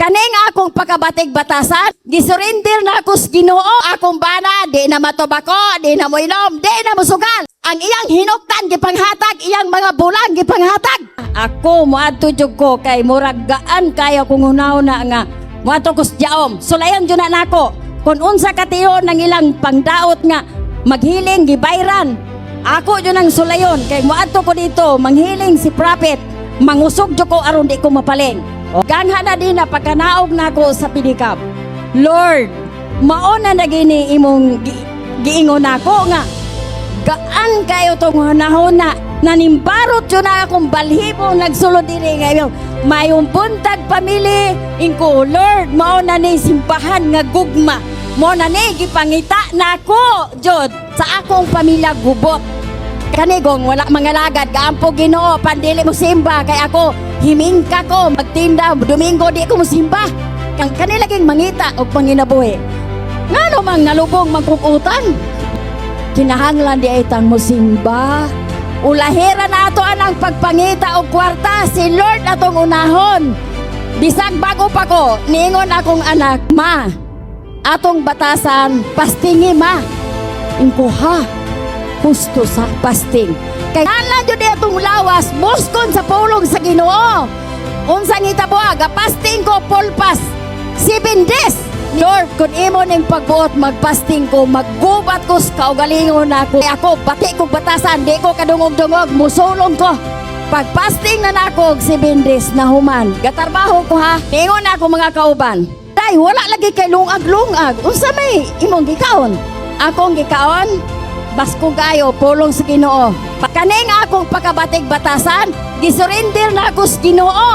Kaning akong pagkabatig batasan, gisurrender na ako sa Ginoo, akong bana, di na matobako, di na moinom, di na musugal. Ang iyang hinuktan, gipanghatag, iyang mga bulang, gipanghatag. Ako, muadto jud ko, kay murag gaan kaya kung una-una nga, muadto ko sa Diaom. Sulayan dyan na nako, kung unsa katiyo ng ilang pangdaot nga, maghiling, gibayran. Ako dyan ang sulayon, kay muadto ko dito, manghiling si prophet, mangusog jud ko aron di ko mapaling. Gangha na din na pagkanaog na ako sa pinikap. Lord, mauna na gini imong giingon ako nga, gaan kayo tong hanahon na nanimbarot yun na akong balhibo nagsulod din ngayon. Mayong buntag pamili, inko, Lord, mauna ni simbahan nga gugma. Mauna ni gipangita na ako, Jod, sa akong pamilya gubot. Kanigong wala mga lagad, gaampo Ginoo, pandili mo simba, kay ako, himingka ko, magtinda, Domingo di ko mo simba. Kanilaging mangita o panginabuhi. Nga namang nalubong magkukutan. Kinahanglan di ay tan mo simba. Ulahira na ato anang pagpangita o kwarta, si Lord atong unahon. Bisag bago pa ko, niingon akong anak, ma, atong batasan, pastingi ma. Ingkuha. Gusto sa pasting. Kaya halan yun itong lawas, muskon sa pulong sa Ginoo. Unsang itabuag, pasting ko, pulpas, 7 days. Lord, kung imo ning pagbuot, magpasting ko, maggubat ko sa kaugalingon ako. Ako, bati ko batasan, di ko kadungog-dungog, musulong ko. Pagpasting na nako, 7 days na human. Gatarbaho ko ha, ingon ako mga kauban. Day, wala lagi kay lungag-lungag. Unsa may imong gikaon? Akong gikaon? Basko gayo, pulong sa Ginoo. Kaning akong pagkabatig batasan, gisurrender na ako sa Ginoo.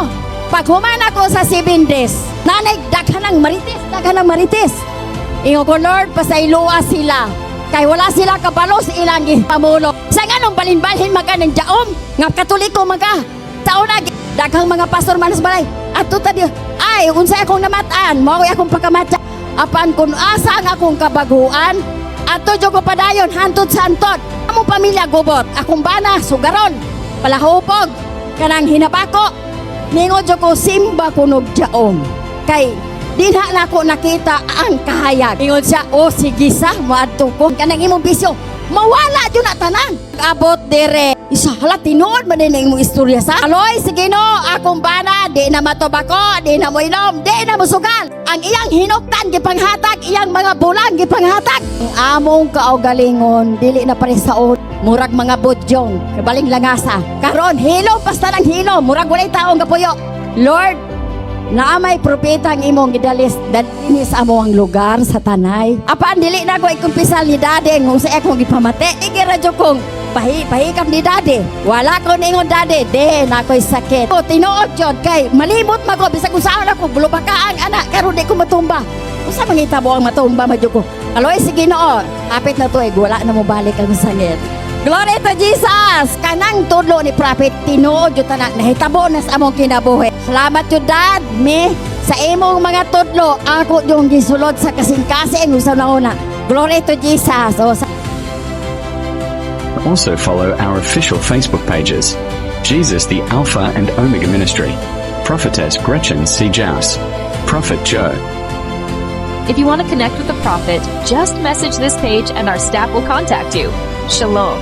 Pag human ako sa 7 days, nanay, daghan ng marites. Ingo ko, Lord, pasailua sila. Kay wala sila kabalo sa ilang pamulo. Sa ganong balin-balhin maga ng Diaom, nga katoliko maga. Sa una, daghang mga pastor manas balay. At tuta di, ay, unsay akong namataan, maway akong pagkamatya. Apan kung asa ang akong kabaguan, ato dyo ko padayon, hantod santot. Among pamilya gubot, akong bana, sugaron, palahupog, kanang hinabako. Ningo dyo ko simba kunog Diaom. Kay, dinha na ako nakita ang kahayag. Ingon siya, o sige sa, maadto ko. Kanang imong bisyo, mawala dyo na tanan. Abot dire, isa hala, tinuod man din na imong istorya sa. Aloy, sige no, akong bana, di na matobako, di na moinom, di na musugal. Ang iyang hinuktan, gipanghatag, iyang mga bulang, gipanghatag. Ang among kaugalingon, dili na pare saod. Murag mga budyong, kabaling langasa. Karon, hilo, basta ng hilo, murag walay taong kapuyo. Lord, naamay propetang imong gidalis dalinis amo ang lugar sa tanay. Apaan dili na ko ikumpisal ni Dade kung sa akong gipamate. Igiradyo kong pahikap ni Dade. Wala ko ningon Dade, de na ko'y sakit. O tinuod yun kay malimot mago bisag kung saan ako bulubaka ang anak karon di ko matumba. Usa mangita mo ang matumba madyo ko. Aloy sige noo. Apit na to wala na mo balik ang sangit. Glory to Jesus! Kanang tudlo ni prophet tinuod yun tanak nahitabo na sa among kinabuhi. Salamat yun Dad, me sa imong mga tudlo ako yung gisulod sa kasing-kasing usa na una. Glory to Jesus! Also follow our official Facebook pages. Jesus the Alpha and Omega Ministry. Prophetess Gretchen C. Jaus. Prophet Joe. If you want to connect with the prophet, just message this page and our staff will contact you. Shalom.